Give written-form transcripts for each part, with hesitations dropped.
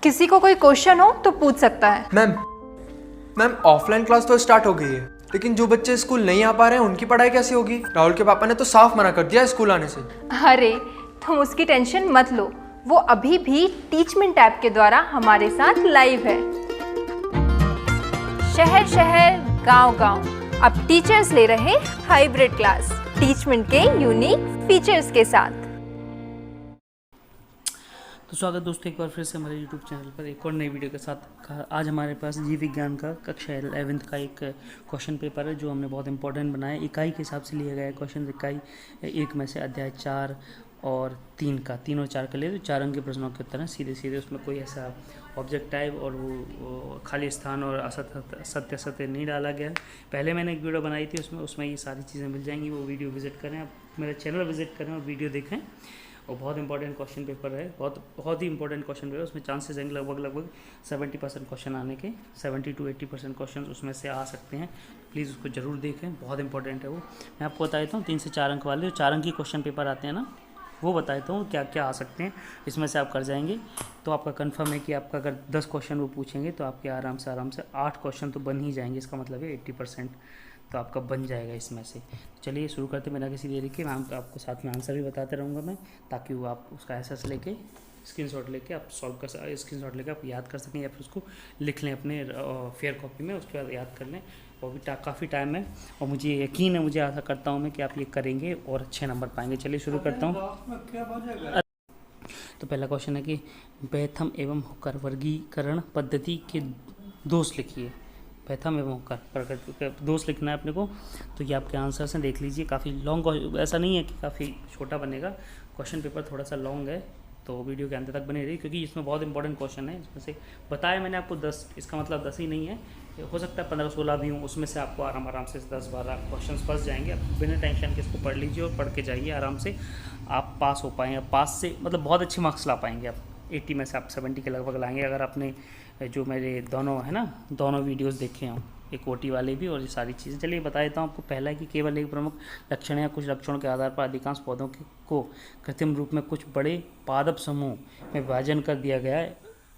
किसी को कोई क्वेश्चन हो तो पूछ सकता है। मैम मैम ऑफलाइन क्लास तो स्टार्ट हो गई है, लेकिन जो बच्चे स्कूल नहीं आ पा रहे हैं उनकी पढ़ाई कैसे होगी? राहुल के पापा ने तो साफ मना कर दिया स्कूल आने से। अरे तुम उसकी टेंशन मत लो, वो अभी भी टीचमेंट ऐप के द्वारा हमारे साथ लाइव है। शहर शहर गांव गांव अब टीचर्स ले रहे हाइब्रिड क्लास टीचमेंट के यूनिक फीचर्स के साथ। तो स्वागत दोस्तों एक बार फिर से हमारे YouTube चैनल पर एक और नई वीडियो के साथ। आज हमारे पास जीव विज्ञान का कक्षा 11th का एक क्वेश्चन पेपर है जो हमने बहुत इंपॉर्टेंट बनाया है। इकाई के हिसाब से लिया गया है क्वेश्चन। इकाई 1 में से अध्याय 4 और 3 का 3 और 4 का लिए तो 4 अंक के प्रश्नों के उत्तर हैं सीधे सीधे। उसमें कोई ऐसा ऑब्जेक्ट टाइप और वो खाली स्थान और असत्य सत्य नहीं डाला गया है। पहले मैंने एक वीडियो बनाई थी उसमें ये सारी चीज़ें मिल जाएंगी। वो वीडियो विजिट करें, आप मेरा चैनल विजिट करें और वीडियो देखें। और बहुत इंपॉर्टेंट क्वेश्चन पेपर है, बहुत ही इंपॉर्टेंट क्वेश्चन पेपर है। उसमें चांसेस हैं लगभग 70% क्वेश्चन आने के, 70 to 80% क्वेश्चन उसमें से आ सकते हैं। प्लीज़ उसको जरूर देखें, बहुत इंपॉर्टेंट है वो। मैं आपको बता देता हूँ 3 से 4 अंक वाले जो 4 अंक की क्वेश्चन पेपर आते हैं ना, वो बता देता हूँ क्या क्या आ सकते हैं। इसमें से आप कर जाएंगे तो आपका कंफर्म है कि आपका अगर 10 क्वेश्चन वो पूछेंगे तो आपके आराम से 8 क्वेश्चन तो बन ही जाएंगे। इसका मतलब है 80% तो आपका बन जाएगा इसमें से। चलिए शुरू करते बिना किसी देरी के। मैं आपको साथ में आंसर भी बताते रहूँगा मैं, ताकि वो आप उसका एसएस लेके स्क्रीनशॉट लेके आप स्क्रीनशॉट लेके आप याद कर सकें या फिर उसको लिख लें अपने फेयर कॉपी में, उसके बाद याद कर लें। और भी काफ़ी टाइम है और मुझे यकीन है, मुझे आशा करता हूँ मैं कि आप ये करेंगे और अच्छे नंबर पाएंगे। चलिए शुरू करता हूँ। तो पहला क्वेश्चन है कि बेथम एवं हुकर वर्गीकरण पद्धति के दोष लिखिए। बेथम एवं हुकर दोष लिखना है अपने को। तो ये आपके आंसर्स हैं, देख लीजिए। काफ़ी लॉन्ग, ऐसा नहीं है कि काफ़ी छोटा बनेगा क्वेश्चन पेपर, थोड़ा सा लॉन्ग है तो वीडियो के अंत तक बने रही, क्योंकि इसमें बहुत इंपॉर्टेंट क्वेश्चन है। इसमें से बताया मैंने आपको 10, इसका मतलब 10 ही नहीं है, हो सकता है 15-16 भी हों। उसमें से आपको आराम से 10-12 क्वेश्चन फंस जाएंगे। आप बिना टेंशन के इसको पढ़ लीजिए और पढ़ के जाइए आराम से, आप पास हो पाएंगे। पास से मतलब बहुत अच्छे मार्क्स ला पाएंगे आप। 80 में से आप 70 के लगभग लाएंगे अगर आपने जो मेरे दोनों वीडियोस देखे हों, एक ओटी वाले भी और ये सारी चीज़ें। चलिए बता देता हूँ आपको। पहला है कि केवल एक प्रमुख लक्षण या कुछ लक्षणों के आधार पर अधिकांश पौधों को कृत्रिम रूप में कुछ बड़े पादप समूह में विभाजन कर दिया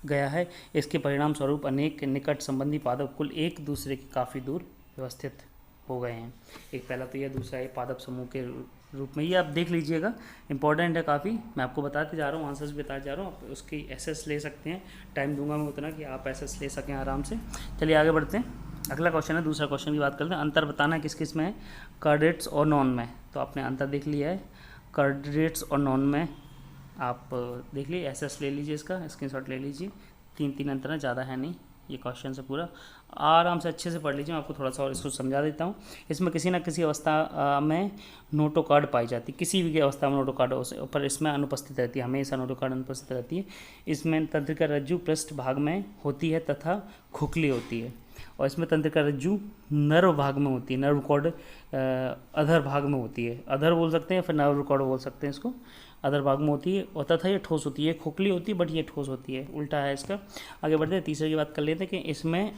गया है। इसके परिणाम स्वरूप अनेक निकट संबंधी पादप कुल एक दूसरे के काफ़ी दूर व्यवस्थित हो गए हैं। एक पहला तो यह, दूसरा है पादप समूह के रूप में। ये आप देख लीजिएगा, इंपॉर्टेंट है काफ़ी। मैं आपको बताते जा रहा हूँ, आंसर्स भी बताते जा रहा हूँ। आप उसकी एसएस ले सकते हैं, टाइम दूंगा मैं उतना कि आप एसएस ले सकें आराम से। चलिए आगे बढ़ते हैं। अगला क्वेश्चन है, दूसरा क्वेश्चन की बात करते हैं। अंतर बताना है किस किस में है, कार्डेट्स और नॉन में। तो आपने अंतर देख लिया है, कार्डेट्स और नॉन में आप देख लीजिए। एसएस ले लीजिए, इसका स्क्रीनशॉट ले लीजिए। 3 अंतर है, ज़्यादा है नहीं। ये क्वेश्चन से पूरा आराम से अच्छे से पढ़ लीजिए। मैं आपको थोड़ा सा और इसको समझा देता हूँ। इसमें किसी न किसी अवस्था में नोटोकार्ड पाई जाती है, किसी भी अवस्था में नोटोकार्ड पर इसमें अनुपस्थित रहती है, हमेशा नोटोकार्ड अनुपस्थित रहती है। इसमें तंत्रिका रज्जु पृष्ठ भाग में होती है तथा खोखली होती है। और इसमें तंत्रिका रज्जु नर्व भाग में होती है, नर्व कॉर्ड अधर भाग में होती है। अधर बोल सकते हैं, फिर नर्व कॉर्ड बोल सकते हैं इसको। अधर भाग में होती है और तथा ये ठोस होती है। खोखली होती है बट ये ठोस होती है, उल्टा है इसका। आगे बढ़ते हैं, तीसरे की बात कर लेते हैं कि इसमें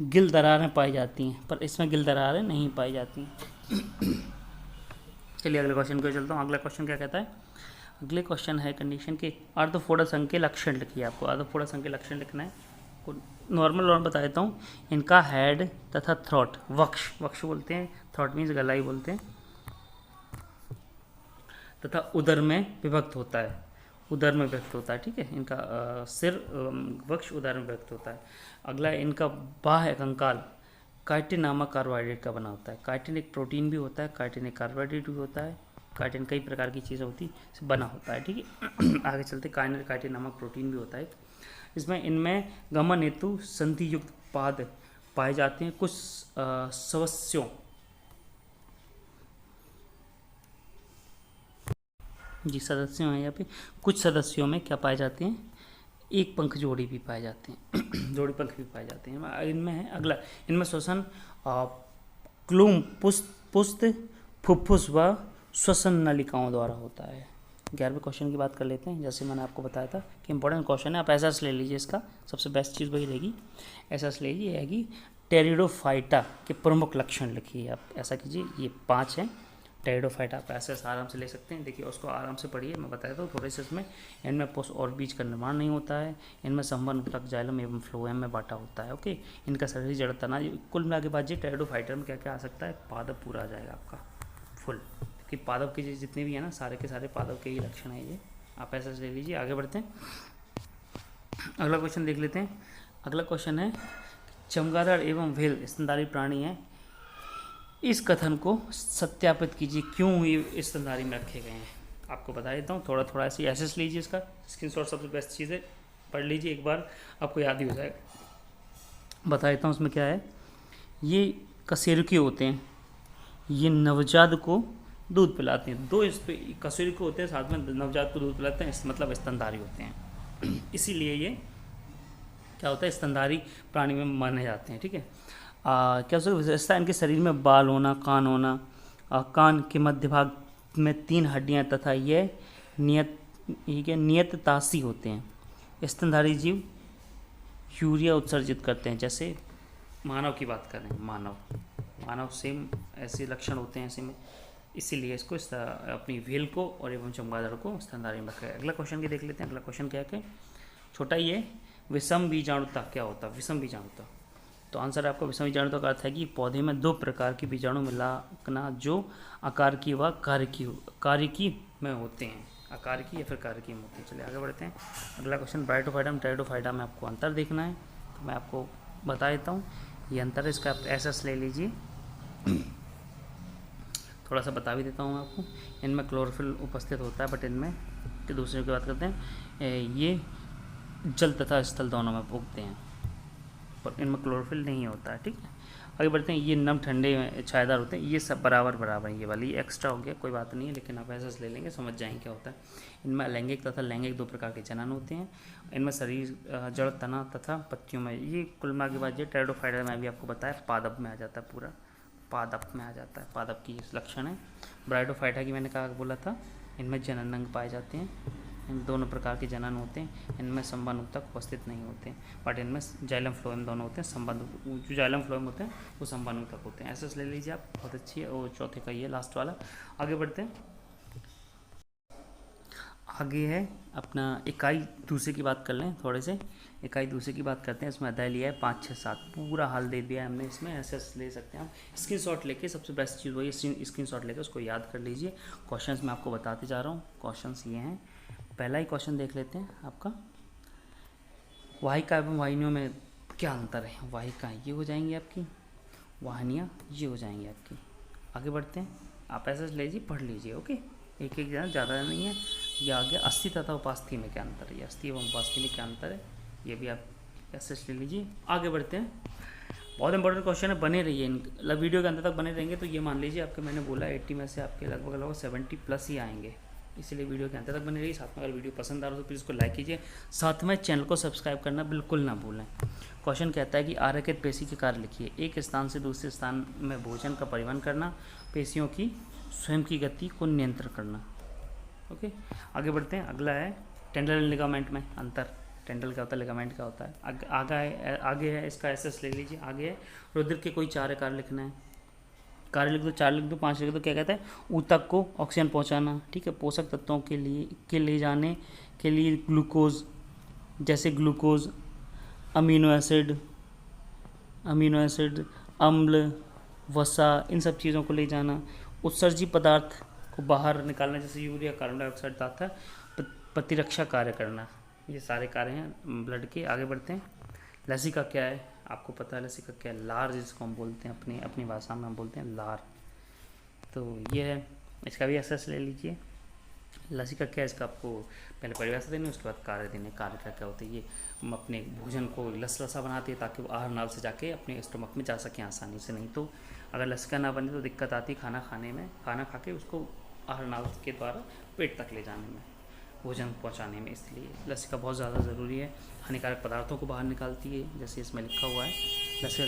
गिल दरारें पाई जाती हैं, पर इसमें गिल दरारें नहीं पाई जाती। चलिए अगले क्वेश्चन को चलता हूँ। अगला क्वेश्चन क्या कहता है? अगले क्वेश्चन है कंडीशन के आर्थ्रोपोडा संघ के लक्षण लिखिए। आपको आर्थ्रोपोडा संघ के लक्षण लिखना है। नॉर्मल बता देता हूँ। इनका हेड तथा थ्रोट, वक्ष बोलते हैं, थ्रोट मीन्स गला ही बोलते हैं, तथा उदर में विभक्त होता है। ठीक है, इनका सिर वक्ष उदर में विभक्त होता है। अगला इनका बाह्य कंकाल काइटिन नामक कार्बोहाइड्रेट का बना होता है। काइटिन एक प्रोटीन भी होता है, काइटिन एक कार्बोहाइड्रेट भी होता है। काइटिन कई प्रकार की चीज़ें होती है, बना होता है। ठीक है, आगे चलते। काइटिन नामक प्रोटीन भी होता है। इसमें इनमें गमन हेतु संधि युक्त पाद पाए जाते हैं। कुछ सदस्यों हैं यहाँ पे। कुछ सदस्यों में क्या पाए जाते हैं? एक पंख जोड़ी भी पाए जाते हैं। जोड़ी पंख भी पाए जाते हैं। इनमें है अगला, इनमें श्वसन क्लूम पुस्त फुफ्फुस व श्वसन नलिकाओं द्वारा होता है। 11वें क्वेश्चन की बात कर लेते हैं। जैसे मैंने आपको बताया था कि इंपॉर्टेंट क्वेश्चन है, आप एसएस ले लीजिए। इसका सबसे बेस्ट चीज़ वही रहेगी, एसएस ले लीजिए। है कि टेरिडोफाइटा के प्रमुख लक्षण लिखिए। आप ऐसा कीजिए, ये 5 हैं, टेरिडोफाइटा आप ऐसे आराम से ले सकते हैं। देखिए उसको आराम से पढ़िए, मैं बताया था थोड़े से इसमें। इनमें पोस्ट और बीज का निर्माण नहीं होता है। इनमें संवहन ऊतक, जाइलम एवं फ्लोएम में बांटा होता है। ओके, इनका शरीर जड़ तना, कुल मिला के बाद ये टेरिडोफाइटा में क्या क्या आ सकता है, पादप पूरा आ जाएगा आपका फुल, क्योंकि पादप के जितने भी है ना सारे के सारे पादप के ही लक्षण है ये। आप ऐसा ले लीजिए। आगे बढ़ते हैं, अगला क्वेश्चन देख लेते हैं। अगला क्वेश्चन है चमगादड़ एवं व्हेल स्तनधारी प्राणी है, इस कथन को सत्यापित कीजिए, क्यों ये स्तनधारी में रखे गए हैं। आपको बता देता हूँ, थोड़ा थोड़ा ऐसे एसेस लीजिए, इसका स्क्रीनशॉट सबसे बेस्ट चीज़ है, पढ़ लीजिए एक बार, आपको याद ही हो जाएगा। बता देता हूँ उसमें क्या है। ये कशेरुकी होते हैं, ये नवजात को दूध पिलाते हैं। दो इस पे कशेरुकी होते हैं, साथ में नवजात को दूध पिलाते हैं, इस मतलब स्तनधारी होते हैं। इसीलिए ये क्या होता है, स्तनधारी प्राणी में माने जाते हैं। ठीक है, क्या विशेषता, इनके शरीर में बाल होना, कान होना, कान के मध्य भाग में 3 हड्डियां तथा ये नियततासी होते हैं। स्तनधारी जीव यूरिया उत्सर्जित करते हैं, जैसे मानव की बात करें, मानव सेम ऐसे लक्षण होते हैं ऐसे में, इसीलिए इसको अपनी व्हेल को और एवं चमगादड़ को स्तनधारी में रखा है। अगला क्वेश्चन के देख लेते हैं। अगला क्वेश्चन क्या है, छोटा ही है, विषम बीजाणुता क्या होता है। विषम बीजाणुता, तो आंसर आपका विषम बीजाणुता का अर्थ है कि पौधे में 2 प्रकार के बीजाणु मिलाना जो आकारकी व कार्यकी में होते हैं, आकारकी या फिर कार्यकी में होते हैं। चलिए आगे बढ़ते हैं। अगला क्वेश्चन, ब्राइटोफाइडम टेरिडोफाइडा में आपको अंतर देखना है, तो मैं आपको बता देता हूँ ये अंतर है। इसका आप एसएस ले लीजिए, थोड़ा सा बता भी देता हूँ आपको। इनमें क्लोरोफिल उपस्थित होता है, बट इनमें कि दूसरे की बात करते हैं, ये जल तथा स्थल दोनों में उगते हैं, पर इनमें क्लोरोफिल नहीं होता है। ठीक है, आगे बढ़ते हैं। ये नम ठंडे छायादार होते हैं, ये सब बराबर है। ये वाली एक्स्ट्रा हो गया, कोई बात नहीं है, लेकिन आप ऐसा ले लेंगे समझ जाएंगे क्या होता है। इनमें अलैंगिक तथा लैंगिक 2 प्रकार के जनन होते हैं। इनमें शरीर, जड़, तना तथा पत्तियों में, ये कुल मिला के बाद ये टेरिडोफाइटा में भी आपको बताया पादप में आ जाता है, पूरा पादप में आ जाता है, पादप की लक्षण है। ब्राइटोफाइटा की मैंने कहा बोला था, इनमें जनन अंग पाए जाते हैं, इन दोनों प्रकार के जनन होते हैं। इनमें संबंध ऊतक उपस्थित नहीं होते हैं, बट इनमें जाइलम फ्लोएम दोनों होते हैं। संबंध जो जाइलम फ्लोएम होते हैं वो संबंध ऊतक होते हैं। ऐसे ले लीजिए आप, बहुत अच्छी है। और चौथे का ये लास्ट वाला। आगे बढ़ते हैं, आगे है अपना इकाई दूसरे की बात कर लें थोड़े से। इकाई दूसरे की बात करते हैं, इसमें अध्याय लिया है 5, 6, 7, पूरा हाल दे दिया है हमने इसमें। ऐसे ले सकते हैं आप स्क्रीनशॉट लेके, सबसे बेस्ट चीज़ वही स्क्रीनशॉट लेके उसको याद कर लीजिए। क्वेश्चंस मैं आपको बताते जा रहा हूँ। क्वेश्चंस ये हैं, पहला ही क्वेश्चन देख लेते हैं आपका, वाहिका एवं वाहिनियों में क्या अंतर है। वाहिका ये हो जाएंगी आपकी, वाहिनियाँ ये हो जाएंगी आपकी। आगे बढ़ते हैं, आप ऐसा लीजिए, पढ़ लीजिए। ओके, एक एक ज़्यादा नहीं है। ये आगे अस्थि तथा उपास्थि में क्या अंतर है, ये अस्थि एवं उपास्थि में क्या अंतर है, ये भी आप ऐसे ले लीजिए। आगे बढ़ते हैं, बहुत इंपॉर्टेंट क्वेश्चन है, बने रहिए वीडियो के अंत तक बने रहेंगे तो ये मान लीजिए आपके, मैंने बोला 80 में से आपके लगभग 70+ ही आएंगे, इसलिए वीडियो के अंत तक बने रहिए। साथ में अगर वीडियो पसंद आ रहा हो तो प्लीज़ इसको लाइक कीजिए, साथ में चैनल को सब्सक्राइब करना बिल्कुल ना भूलें। क्वेश्चन कहता है कि आरेखित पेशी के कार्य लिखिए। एक स्थान से दूसरे स्थान में भोजन का परिवहन करना, पेशियों की स्वयं की गति को नियंत्रण करना। ओके, आगे बढ़ते हैं। अगला है टेंडल लिगामेंट में अंतर। टेंडल क्या होता है, लिगामेंट क्या होता है। आगे है इसका एसएस ले लीजिए। आगे है रुधिर के कोई 4 कार्य लिखना है। कार्य लिख दो, 4 लिख दो, 5 लिख दो। क्या कहता है, ऊतक को ऑक्सीजन पहुंचाना, ठीक है, पोषक तत्वों के ले जाने के लिए ग्लूकोज, जैसे ग्लूकोज, अमीनो एसिड, अम्ल, वसा, इन सब चीज़ों को ले जाना। उत्सर्जी पदार्थ को बाहर निकालना, जैसे यूरिया, कार्बन डाइऑक्साइड तथा प्रतिरक्षा कार्य करना। ये सारे कार्य हैं ब्लड के। आगे बढ़ते हैं, लसिका क्या है, आपको पता है लसिका क्या है, लार जिसको हम बोलते हैं, अपनी भाषा में हम बोलते हैं लार। तो ये है, इसका भी एसएस ले लीजिए। लसिका क्या है, इसका आपको पहले परिभाषा देनी, उसके बाद कार्य देने। कार्य क्या होते हैं, ये अपने भोजन को लसलसा बनाती है ताकि वो आहार नाल से जाके अपने स्टमक में जा सके आसानी से। नहीं तो अगर लसिका ना बने तो दिक्कत आती है खाना खाने में, खाना खा के उसको आहार नाल के द्वारा पेट तक ले जाने में, भोजन पहुंचाने में। इसलिए लसिका बहुत ज़्यादा ज़रूरी है। हानिकारक पदार्थों को बाहर निकालती है, जैसे इसमें लिखा हुआ है। लसिका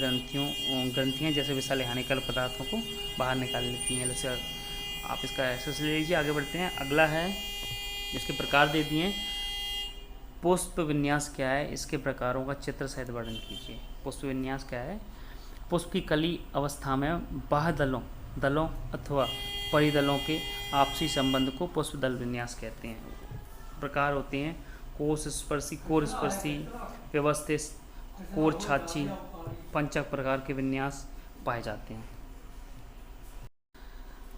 ग्रंथियाँ जैसे विशाल हानिकारक पदार्थों को बाहर निकाल लेती हैं लसिका। आप इसका एसएस ले लीजिए। आगे बढ़ते हैं, अगला है जिसके प्रकार दे दिए। पुष्प विन्यास क्या है, इसके प्रकारों का चित्र सहित वर्णन कीजिए। पुष्प विन्यास क्या है, पुष्प की कली अवस्था में बाह्य दलों अथवा परिदलों के आपसी संबंध को पुष्पदल विन्यास कहते हैं। प्रकार होते हैं कोश स्पर्शी, कोर स्पर्शी, व्यवस्थित, कोर छाछी, पंचक प्रकार के विन्यास पाए जाते हैं।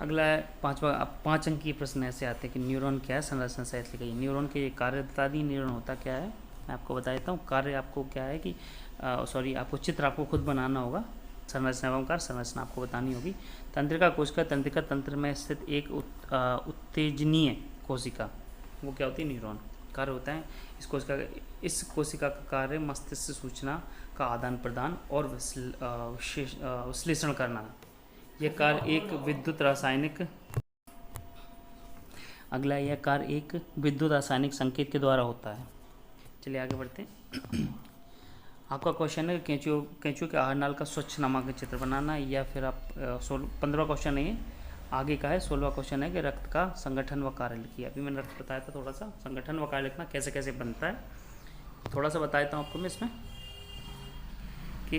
अगला है 5 अंकीय प्रश्न ऐसे आते हैं कि न्यूरॉन क्या है, संरचना सहित लिखिए। न्यूरॉन के कार्य बता दी। न्यूरॉन होता क्या है मैं आपको बता देता हूँ। कार्य आपको क्या है कि आपको चित्र आपको खुद बनाना होगा। संरचना एवं कार्य संरचना आपको बतानी होगी। तंत्रिका कोशिका, तंत्रिका तंत्र में स्थित एक उत्तेजनीय कोशिका, वो क्या होती है, न्यूरॉन। कार्य होता है इस कोशिका का कार्य मस्तिष्क से सूचना का आदान प्रदान और विश्लेषण करना। यह कार्य एक विद्युत रासायनिक संकेत के द्वारा होता है। चलिए आगे बढ़ते हैं। आपका क्वेश्चन है कैंचुओं के आहार नाल का स्वच्छ नामांकन चित्र बनाना, या फिर आप 15वां क्वेश्चन नहीं है, आगे का है 16वां क्वेश्चन है कि रक्त का संगठन व कार्य लिखिए। अभी मैंने रक्त बताया था, थोड़ा सा संगठन व कार्य लिखना कैसे कैसे बनता है थोड़ा सा बता देता हूँ आपको मैं इसमें कि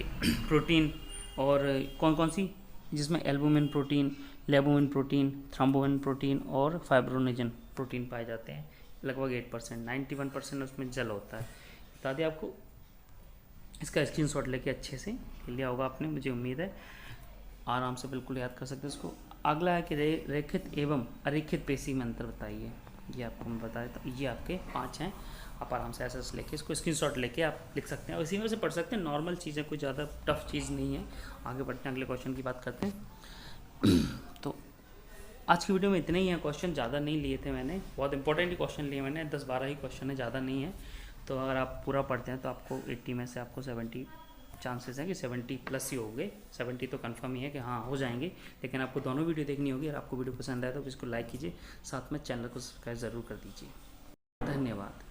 प्रोटीन और कौन कौन सी, जिसमें एल्बुमिन प्रोटीन, लेबुमिन प्रोटीन, थ्रोम्बोमिन प्रोटीन और फाइब्रोनेजन प्रोटीन पाए जाते हैं। लगभग 8%, 91% उसमें जल होता है। बता दिया आपको। इसका स्क्रीनशॉट लेके अच्छे से लिया होगा आपने, मुझे उम्मीद है आराम से बिल्कुल याद कर सकते हैं इसको। अगला है कि रेखित एवं अरेखित पेशी में अंतर बताइए। ये आपको मैं बता देता हूँ। ये आपके 5 हैं, आप आराम से ऐसा लेके इसको स्क्रीनशॉट लेके आप लिख सकते हैं और इसी में से पढ़ सकते हैं। नॉर्मल चीज़ है, कोई ज़्यादा टफ चीज़ नहीं है। आगे बढ़ते हैं, अगले क्वेश्चन की बात करते हैं। तो आज की वीडियो में इतने ही हैं क्वेश्चन, ज़्यादा नहीं लिए थे मैंने, बहुत इंपॉर्टेंट ही क्वेश्चन लिए मैंने, 10-12 ही क्वेश्चन है, ज़्यादा नहीं है। तो अगर आप पूरा पढ़ते हैं तो आपको 80 में से आपको 70 चांसेस हैं कि 70+ ही हो गए। 70 तो कंफर्म ही है कि हाँ हो जाएंगे, लेकिन आपको दोनों वीडियो देखनी होगी। अगर आपको वीडियो पसंद आए तो इसको लाइक कीजिए, साथ में चैनल को सब्सक्राइब ज़रूर कर दीजिए। धन्यवाद।